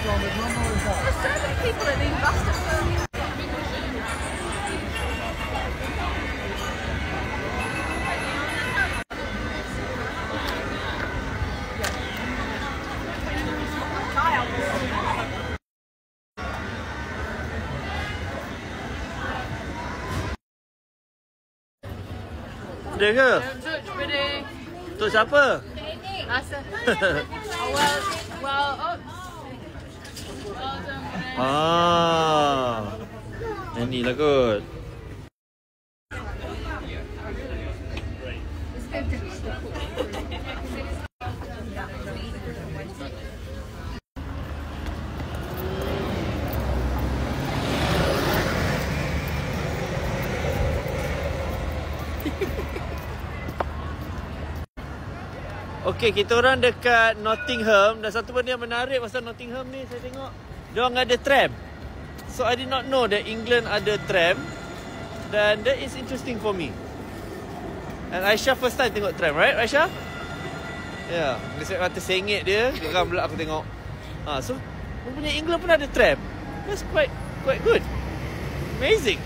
There's so many people that need bus to film. Dia ke? Untuk siapa? Rasa. Yang ni lah kot. Okey, kita orang dekat Nottingham dan satu benda yang menarik pasal Nottingham ni saya tengok diorang ada tram. So I did not know that England ada tram dan that is interesting for me. And Aisyah first time tengok tram, right Aisyah? Ya, yeah. Dia kata sengit dia, geram pula aku tengok. So rupanya England pun ada tram. That's quite good. Amazing.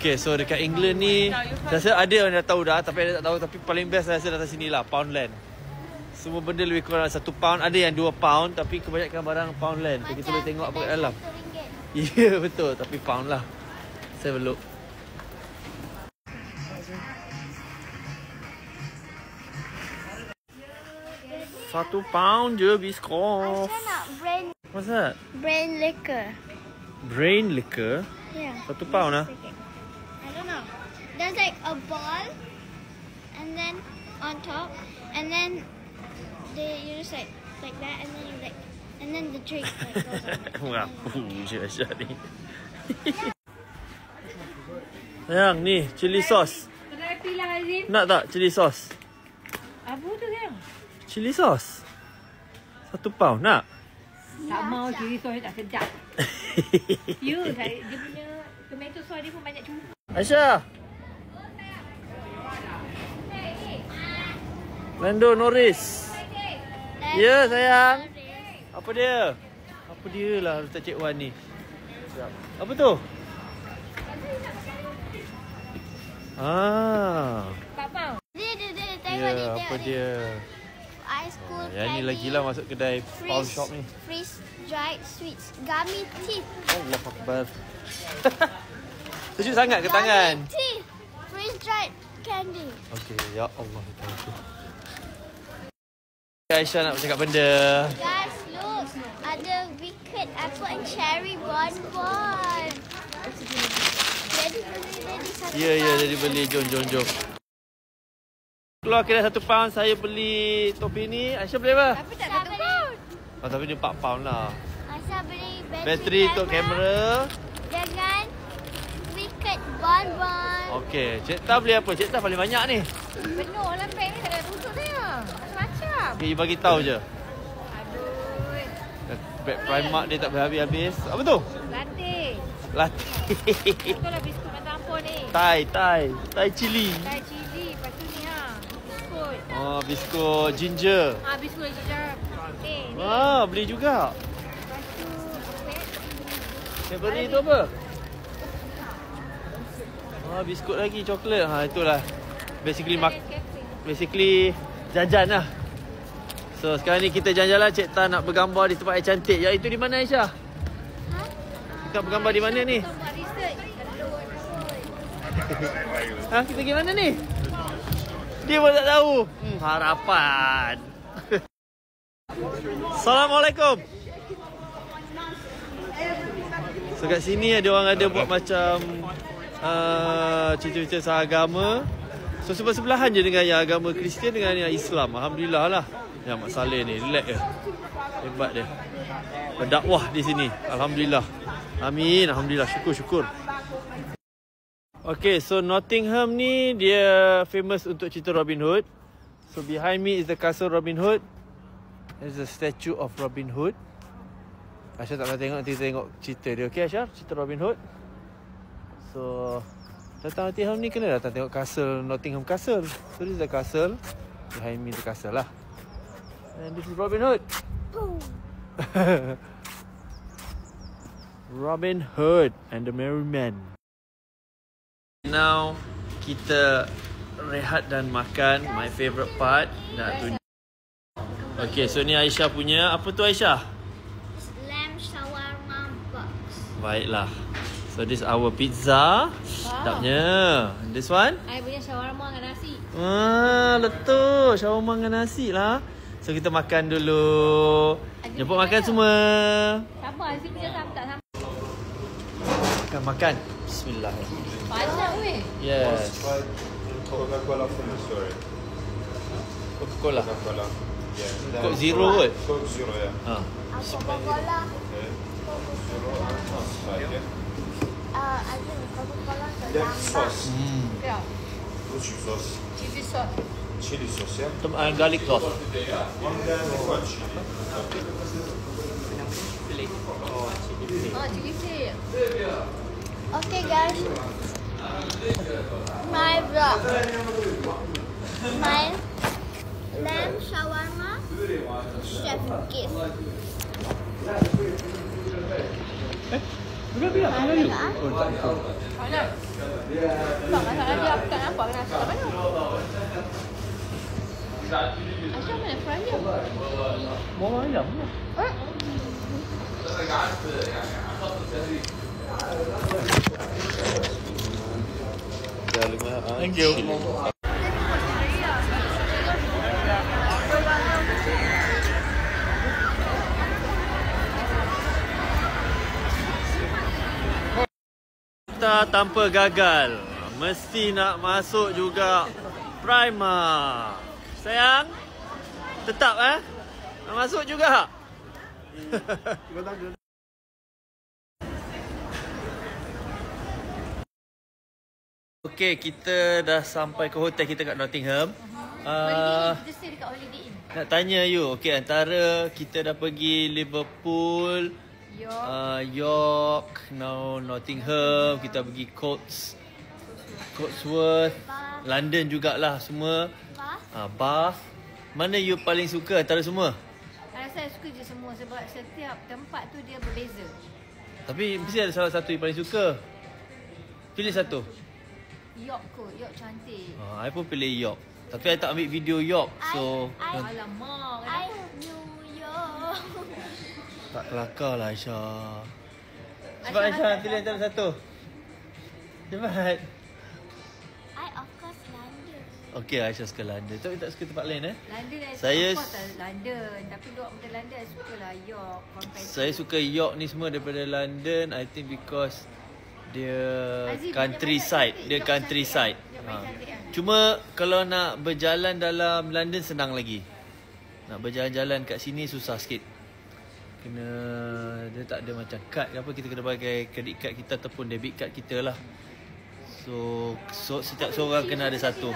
Okay, so dekat England ni saya rasa ada yang dah tahu dah, tapi ada tak tahu. Tapi paling best saya rasa datang sini lah, Poundland. Semua benda lebih kurang £1. Ada yang £2, tapi kebanyakan barang Poundland. So, kita boleh tengok apa kat dalam. Ya, yeah, betul. Tapi pound lah. Saya belum. £1 je biskop. Saya nak brand. What's that? Brain liquor. Brain liquor? Yeah. £1 lah. I don't know. There's like a ball, and then on top, and then you just like that, and then you like, and then the drink like goes on. Wah, Aisyah ni. Sayang ni, chili sauce. Nak tak chili sauce? Apa tu sayang? Chili sauce. £1 nak? Tak mau chili sauce tak sedap. Dia punya tomato sauce dia pun banyak cuma. Aisyah. Lando Norris. Ya sayang. Apa dia? Apa dia lah letak Cik Wan ni. Apa tu? Dia tengok Ya, dia apa dia? Ice cool Yang ni lagi lah masuk kedai pound shop ni. Freeze dried sweets, gummy teeth. Allah Akbar. Sejuk sangat ke tangan? Gummy teeth, freeze dried candy. Okey, ya Allah. Aisyah nak bercakap benda. Guys, look, ada wicked apple and cherry bonbon. Jadi beli satu. Ya, jadi beli. Jom. Keluar kira £1, saya beli topi ni. Aisyah beli apa? Tapi tak £1. Tapi dia £4 lah. Aisyah beli Bateri untuk kamera. dengan wicked bonbon. Okey, Cik Ta beli apa? Cik Ta paling banyak ni. Penuh lah beg ni, tak ada tutup dia. Macam-macam. Okay, bagi tahu je. Aduh. Beg Primark dia tak boleh habis-habis. Apa tu? Latte. Betul lah biskut nak tampon ni. Thai chili. Thai chili. Lepas tu ni biskut. Oh, biskut ginger. Biskut ginger. Ni. Beli juga. Lepas tu Cadbury tu apa? Biskut lagi, coklat. Itulah. Basically jajan lah. So sekarang ni kita jalan-jalan. Cik Ta nak bergambar di tempat yang cantik. Iaitu di mana Aisyah? Kita bergambar di mana ni? Kita pergi mana ni? Dia pun tak tahu. Harapan. Assalamualaikum. So kat sini ada orang ada buat macam cerita-cerita seagama. So sebelah-sebelahan je dengan yang agama Kristian dengan yang Islam. Alhamdulillah lah. Yang Mak Saleh ni relax je. Hebat dia. Berdakwah di sini. Alhamdulillah. Amin. Alhamdulillah. Syukur. Okay, so Nottingham ni dia famous untuk cerita Robin Hood. So behind me is the castle Robin Hood. There's a statue of Robin Hood. Aisyah tak pernah tengok, nanti tengok cerita dia. Okay Aisyah, cerita Robin Hood. So datang Nottingham ni kena datang tengok castle, Nottingham Castle. So this is the castle. Behind me the castle lah. And this is Robin Hood. Robin Hood and the Merry Men. Now kita rehat dan makan. My favourite part. Nak tunjuk. Okay, so ni Aisyah punya. Apa tu Aisyah? Lamb shawarma box. Baiklah. So this our pizza. Sedapnya. This one? I punya shawarma dengan nasi. Betul. Shawarma dengan nasi lah. So kita makan dulu. Jemput makan semua. Sabar, Azim punya tak sama. Makan. Bismillahirrahmanirrahim. Banyak weh. Yes. Coca-Cola from the store. Coca-Cola. Coca-Cola. Yeah. Coke Zero kot. Coke Zero, yeah. Coca-Cola. Okay. Zero. Right, yeah. I think Coca-Cola Then sauce. Ya. What's your sauce? Chili sauce. Chili sauce, yeah? Garlic sauce. And then what chili? Chili flake. Okay guys, my vlog, my lamb shawarma chef gift. Biar. Oh, tak tahu. Mana? Tak masalah dia, aku tak nampak nasi kat mana. Aisyah mana fry dia? Bawang ayam lah. Thank you. Kita tanpa gagal. Mesti nak masuk juga Primark. Sayang, tetap nak masuk juga. Okay, kita dah sampai ke hotel kita kat Nottingham. Holiday Inn, kita stay dekat Holiday Inn. Nak tanya you, okay, antara kita dah pergi Liverpool, York, now Nottingham, kita pergi Cotsworth, London jugalah semua. Bath. Mana you paling suka antara semua? Saya suka je semua sebab setiap tempat tu dia berbeza. Tapi mesti ada salah satu yang paling suka. Pilih satu. York kot, York cantik. I pun pilih York. Tapi I tak ambil video York. So Alamak, I kenapa? New York. tak kelakar lah Aisyah. Cepat Aisyah, pilih antara satu. Cepat. I of course London. Okay, Aisyah suka London. Tapi tak suka tempat lain London Saya- London. Tapi luar daripada London I sukalah York. Saya suka York ni semua daripada London. I think because dia Aziz, countryside. banyak-banyak Dia York countryside. cantik. York paling cantik kan? Cuma kalau nak berjalan dalam London senang lagi. Nak berjalan-jalan kat sini susah sikit. Kena, dia tak ada macam kad ke apa, kita kena pakai credit card kita ataupun debit card kita lah. So setiap seorang kena ada satu.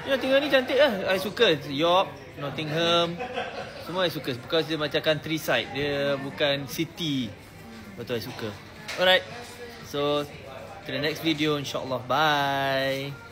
Ya, tinggal ni cantik lah. I suka York, Nottingham, semua I suka because dia macam countryside. Dia bukan city. Betul, I suka. Alright. So to the next video, insyaAllah. Bye.